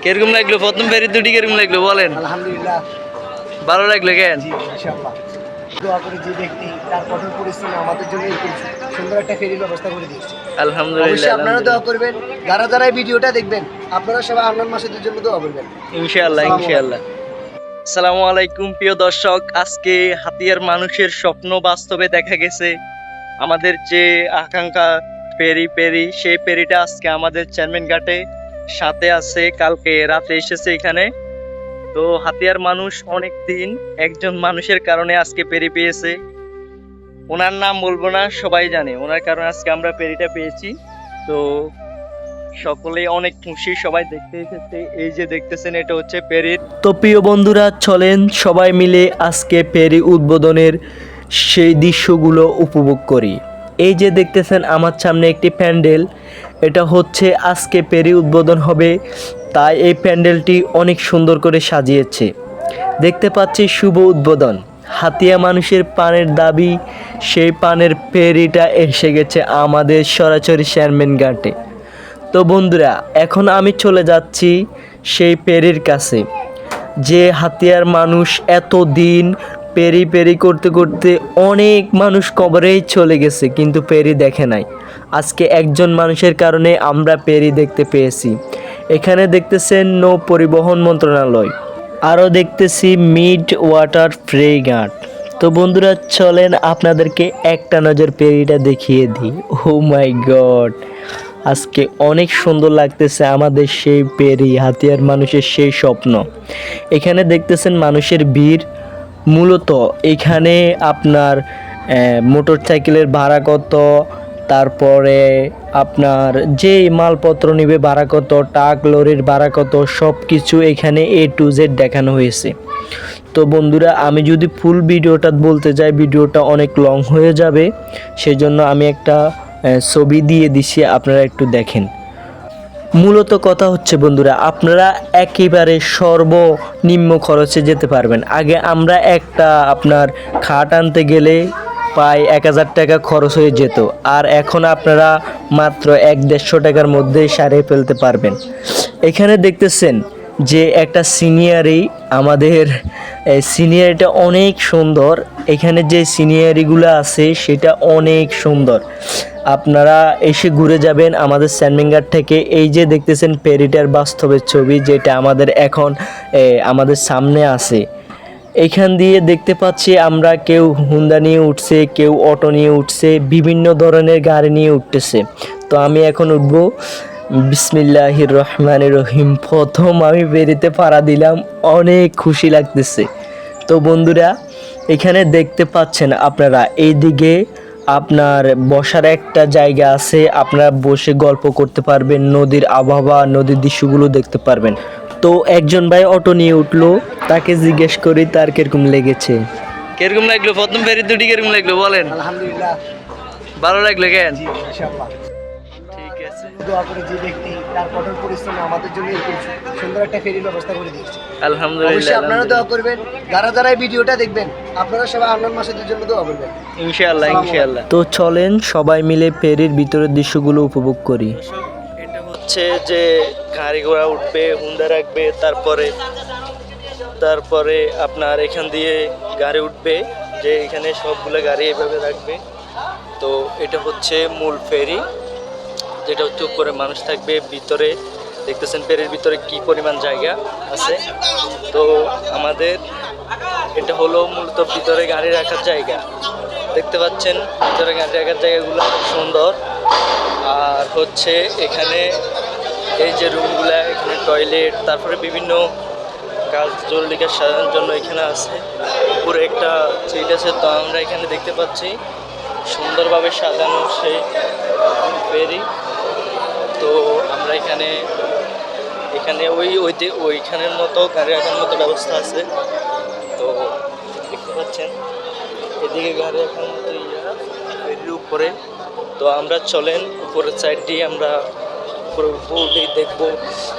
কিরকম লাগলো প্রথম ফেরি দুটি? কিরকম লাগলো বলেন? আলহামদুলিল্লাহ, ভালো লাগলো কেন? জি ইনশাআল্লাহ। দোয়া করি যে ব্যক্তি তার কঠোর পরিশ্রমে আমাদের জন্য এরকম সুন্দর একটা ফেরির ব্যবস্থা করে দিয়েছে। আলহামদুলিল্লাহ, অবশ্যই আপনারা দোয়া আলহামদুলিল্লাহ। করবেন, যারা যারা এই ভিডিওটা দেখবেন আপনারা সবাই আরমান মাসুদের জন্য দোয়া করবেন। ইনশাআল্লাহ, আসসালামু ইনশাআল্লাহ। আসসালামু আলাইকুম প্রিয় দর্শক, আজকে হাতিয়ার মানুষের স্বপ্ন বাস্তবে দেখা গেছে। আমাদের যে আকাঙ্ক্ষা পেরি সেই পেরিটা আজকে আমাদের চেয়ারম্যান ঘাটে সাথে আছে, কালকে রাতে এসেছে এখানে। তো হাতিয়ার মানুষ অনেক দিন একজন মানুষের কারণে আজকে পেরি পেয়েছে। ওনার নাম বলবো না, সবাই জানে ওনার কারণে আজকে আমরা পেরিটা পেয়েছি। তো সকলেই অনেক খুশি, সবাই দেখতে এসেছে। এই যে দেখতেছেন এটা হচ্ছে পেরির। তো প্রিয় বন্ধুরা, চলেন সবাই মিলে আজকে পেরি উদ্বোধনের সেই দৃশ্যগুলো উপভোগ করি। এই যে দেখতেছেন আমার সামনে একটি প্যান্ডেল, এটা হচ্ছে আজকে পেরি উদ্বোধন হবে, তাই এই প্যান্ডেলটি অনেক সুন্দর করে সাজিয়েছে। দেখতে পাচ্ছি শুভ উদ্বোধন। হাতিয়া মানুষের পানের দাবি, সেই পানের পেরিটা এসে গেছে আমাদের সরাসরি চেয়ারম্যান ঘাটে। তো বন্ধুরা, এখন আমি চলে যাচ্ছি সেই পেরির কাছে, যে হাতিয়ার মানুষ এত দিন পেরি করতে করতে অনেক মানুষ কবরেই চলে গেছে, কিন্তু পেরি দেখে নাই। আজকে একজন মানুষের কারণে আমরা পেরি দেখতে পেয়েছি। এখানে দেখতেছেন নৌ পরিবহন মন্ত্রণালয়, আরও দেখতেছি মিড ওয়াটার ফ্রি ঘাট। তো বন্ধুরা চলেন আপনাদেরকে একটা নজর পেরিটা দেখিয়ে দিই। ও মাই গড, আজকে অনেক সুন্দর লাগতেছে আমাদের সেই পেরি, হাতিয়ার মানুষের সেই স্বপ্ন। এখানে দেখতেছেন মানুষের ভিড়। মূলত এখানে আপনার মোটর সাইকেলের ভাড়া কত, তারপরে আপনার যেই মালপত্র নেবে ভাড়া কত, ট্রাক লরির ভাড়া কত, সব কিছু এখানে A to Z দেখানো হয়েছে। তো বন্ধুরা, আমি যদি ফুল ভিডিওটা বলতে যাই ভিডিওটা অনেক লং হয়ে যাবে, সেজন্য আমি একটা ছবি দিয়ে দিছি, আপনারা একটু দেখেন। মূলত কথা হচ্ছে বন্ধুরা, আপনারা একেবারে সর্বনিম্ন খরচে যেতে পারবেন। আগে আমরা একটা আপনার খাট আনতে গেলে প্রায় 1000 টাকা খরচ হয়ে যেত, আর এখন আপনারা মাত্র 100-150 টাকার মধ্যে সারিয়ে ফেলতে পারবেন। এখানে দেখতেছেন যে একটা সিনিয়ারি, আমাদের সিনিয়ারিটা অনেক সুন্দর। এখানে যে সিনিয়ারিগুলো আছে সেটা অনেক সুন্দর, আপনারা এসে ঘুরে যাবেন আমাদের স্যান্ডিংঘাট থেকে। এই যে দেখতেছেন পেরিটার বাস্তবের ছবি, যেটা আমাদের এখন আমাদের সামনে আছে। এইখান দিয়ে দেখতে পাচ্ছি আমরা কেউ হুন্ডা নিয়ে উঠছে, কেউ অটো নিয়ে উঠছে, বিভিন্ন ধরনের গাড়ি নিয়ে উঠতেছে। তো আমি এখন উঠবো। বিসমিল্লাহির রহমানির রহিম। প্রথম আমি বেরিতে পাড়া দিলাম, অনেক খুশি লাগতেছে। তো বন্ধুরা, এখানে দেখতে পাচ্ছেন আপনারা, এইদিকে আপনার বসার একটা জায়গা আছে, আপনারা বসে গল্প করতে পারবেন, নদীর আবহাওয়া, নদীর দৃশ্যগুলো দেখতে পারবেন। তো একজন ভাই অটো নিয়ে উঠলো, তাকে জিজ্ঞেস করি তার কিরকম লেগেছে। কিরকম লাগলো প্রথম ফেরি দুটি? কিরকম লাগলো বলেন? আলহামদুলিল্লাহ, ভালো লাগলো কেন? জি ইনশাআল্লাহ। ঠিক আছে। দোয়া করি যে ব্যক্তি তার কঠোর পরিশ্রমে আমাদের জন্য এরকম সুন্দর একটা ফেরির ব্যবস্থা করে দিয়েছে। আলহামদুলিল্লাহ, অবশ্যই আপনারা দোয়া আলহামদুলিল্লাহ। করবেন, যারা যারা এই ভিডিওটা দেখবেন আপনারা সবাই আরমান মাসুদের জন্য দোয়া করবেন। ইনশাআল্লাহ, আসসালামু ইনশাআল্লাহ। তো চলেন সবাই মিলে ফেরির ভিতরের দৃশ্যগুলো উপভোগ করি। এটা হচ্ছে যে গাড়ি ঘোড়া উঠবে, হুন্ডা রাখবে, তারপরে আপনার এখান দিয়ে গাড়ি উঠবে, যে এখানে সবগুলো গাড়ি এভাবে রাখবে। তো এটা হচ্ছে মূল ফেরি, যেটা হচ্ছে উপরে মানুষ থাকবে, ভিতরে দেখতেছেন ফেরির ভিতরে কি পরিমাণ জায়গা আছে। তো আমাদের এটা হলো মূলত ভিতরে গাড়ি রাখার জায়গা। দেখতে পাচ্ছেন ভিতরে গাড়ি রাখার জায়গাগুলো খুব সুন্দর। আর হচ্ছে এখানে এই যে রুমগুলা, এখানে টয়লেট, তারপরে বিভিন্ন কাজ জরুরি কাজ সাজানোর জন্য এখানে আছে। পুরো একটা সিট আছে। তো আমরা এখানে দেখতে পাচ্ছি সুন্দরভাবে সাজানো সেই ফেরি। তো আমরা এখানে ওইখানের মতো গাড়ি রাখার মতো ব্যবস্থা আছে। তো দেখতে পাচ্ছেন এদিকে গাড়ি রাখার মতো ফেরির উপরে। তো আমরা চলেন উপরের সাইড দিয়ে আমরা উপরে দেখবো,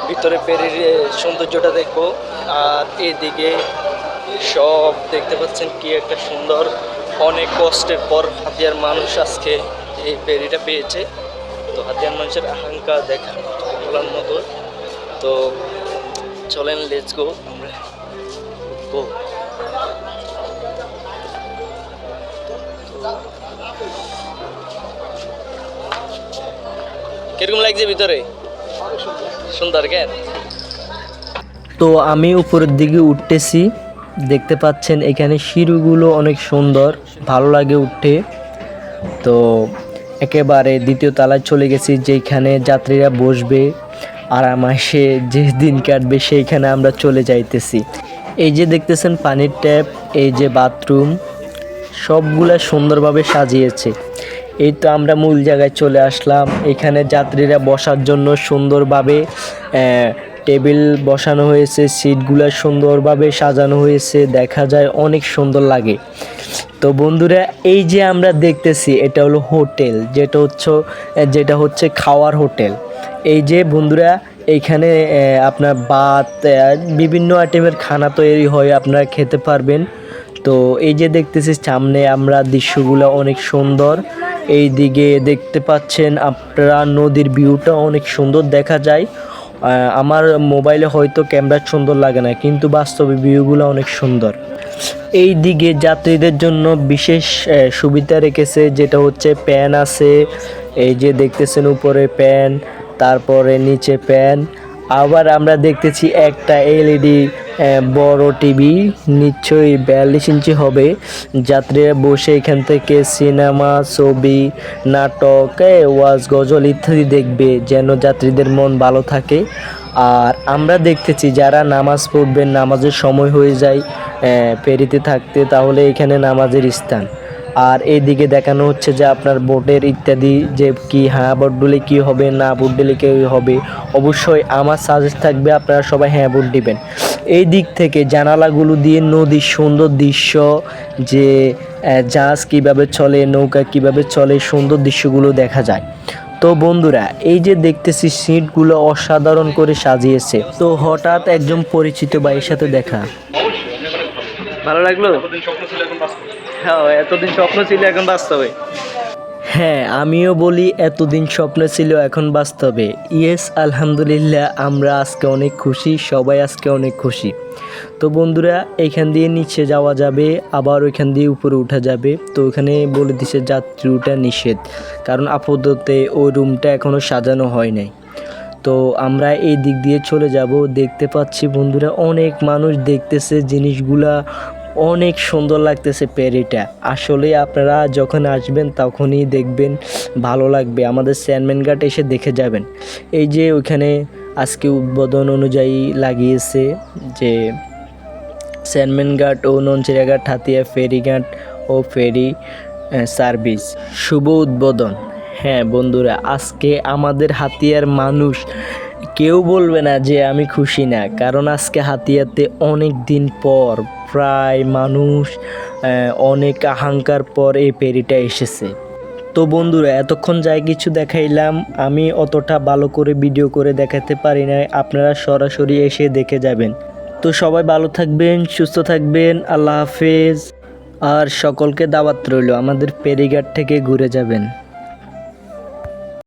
ভিতরে ফেরির সৌন্দর্যটা দেখবো। আর এদিকে সব দেখতে পাচ্ছেন কি একটা সুন্দর, অনেক কষ্টের পর হাতিয়ার মানুষ আজকে এই ফেরিটা পেয়েছে। তো হাতিয়ার মানুষের আকাঙ্ক্ষা দেখা বলার মতো। তো চলেন লেটস গো আমরা গো। কিরকম লাগছে ভিতরে? সুন্দর কেন? তো আমি উপরের দিকে উঠতেছি, দেখতে পাচ্ছেন এখানে সিঁড়িগুলো অনেক সুন্দর, ভালো লাগে উঠতে। তো একেবারে দ্বিতীয় তলায় চলে গেছি, যেখানে যাত্রীরা বসবে আরামাসে যে দিন কাটবে সেইখানে আমরা চলে যাইতেছি। এই যে দেখতেছেন পানির ট্যাপ, এই যে বাথরুম, সবগুলা সুন্দরভাবে সাজিয়েছে। এই তো আমরা মূল জায়গায় চলে আসলাম। এখানে যাত্রীরা বসার জন্য সুন্দরভাবে টেবিল বসানো হয়েছে, সিটগুলো সুন্দরভাবে সাজানো হয়েছে, দেখা যায় অনেক সুন্দর লাগে। তো বন্ধুরা, এই যে আমরা দেখতেছি এটা হলো হোটেল, যেটা হচ্ছে খাওয়ার হোটেল। এই যে বন্ধুরা, এইখানে আপনার ভাত, বিভিন্ন আইটেমের খানা তৈরি হয়, আপনারা খেতে পারবেন। তো এই যে দেখতেছি সামনে আমরা, দৃশ্যগুলো অনেক সুন্দর। এই দিকে দেখতে পাচ্ছেন আপনারা নদীর ভিউটা অনেক সুন্দর দেখা যায়। আমার মোবাইলে হয়তো ক্যামেরা সুন্দর লাগে না, কিন্তু বাস্তবে ভিউগুলো অনেক সুন্দর। এই দিকে যাত্রীদের জন্য বিশেষ সুবিধা রেখেছে, যেটা হচ্ছে প্যান আছে। এই যে দেখতেছেন উপরে প্যান, তারপরে নিচে প্যান। আবার আমরা দেখতেছি একটা এলইডি বড় টিভি, নিশ্চয়ই 42 ইঞ্চি হবে। যাত্রীরা বসে এখান থেকে সিনেমা, ছবি, নাটক, ওয়াজ, গজল ইত্যাদি দেখবে, যেন যাত্রীদের মন ভালো থাকে। আর আমরা দেখতেছি যারা নামাজ পড়বেন, নামাজের সময় হয়ে যায় ফেরিতে থাকতে, তাহলে এখানে নামাজের স্থান। আর এইদিকে দেখানো হচ্ছে যে আপনার বোটের ইত্যাদি, যে কি হ্যাঁ বোট দিলে কী হবে, না বোট দিলে কী হবে। অবশ্যই আমার সাজেস্ট থাকবে আপনারা সবাই হ্যাঁ বোট দিবেন। এই দিক থেকে জানালাগুলো দিয়ে নদীর সুন্দর দৃশ্য, যে জাহাজ কীভাবে চলে, নৌকা কীভাবে চলে, সুন্দর দৃশ্যগুলো দেখা যায়। তো বন্ধুরা, এই যে দেখতেছি সিটগুলো অসাধারণ করে সাজিয়েছে। তো হঠাৎ একজন পরিচিত ভাইয়ের সাথে দেখা, ভালো লাগলো। হ্যাঁ, এতদিন স্বপ্ন ছিল এখন বাস্তবে। হ্যাঁ, আমিও বলি এতদিন স্বপ্ন ছিল এখন বাস্তবে। ইয়েস, আলহামদুলিল্লাহ, আমরা আজকে অনেক খুশি, সবাই আজকে অনেক খুশি। তো বন্ধুরা, এইখান দিয়ে নিচে যাওয়া যাবে, আবার ওইখান দিয়ে উপরে উঠা যাবে। তো ওখানে বলে দিছে যাত্রী ওঠা নিষেধ, কারণ আপাতত ওই রুমটা এখনও সাজানো হয় নাই। তো আমরা এই দিক দিয়ে চলে যাব। দেখতে পাচ্ছি বন্ধুরা, অনেক মানুষ দেখতেছে জিনিসগুলা, অনেক সুন্দর লাগতেছে ফেরিটা। আসলে আপনারা যখন আসবেন তখনই দেখবেন, ভালো লাগবে। আমাদের চেয়ারম্যান ঘাট এসে দেখে যাবেন। এই যে ওইখানে আজকে উদ্বোধন অনুযায়ী লাগিয়েছে যে চেয়ারম্যান ঘাট ও ননচিরাঘাট হাতিয়া ফেরিঘাট ও ফেরি সার্ভিস শুভ উদ্বোধন। হ্যাঁ বন্ধুরা, আজকে আমাদের হাতিয়ার মানুষ কেউ বলবে না যে আমি খুশি না, কারণ আজকে হাতিয়াতে অনেক দিন পর, প্রায় মানুষ অনেক আকাঙ্ক্ষার পর এই ফেরিটা এসেছে। তো বন্ধুরা, এতক্ষণ যাই কিছু দেখাইলাম, আমি অতটা ভালো করে ভিডিও করে দেখাতে পারি না, আপনারা সরাসরি এসে দেখে যাবেন। তো সবাই ভালো থাকবেন, সুস্থ থাকবেন, আল্লাহ হাফেজ। আর সকলকে দাওয়াত রইল, আমাদের ফেরিঘাট থেকে ঘুরে যাবেন।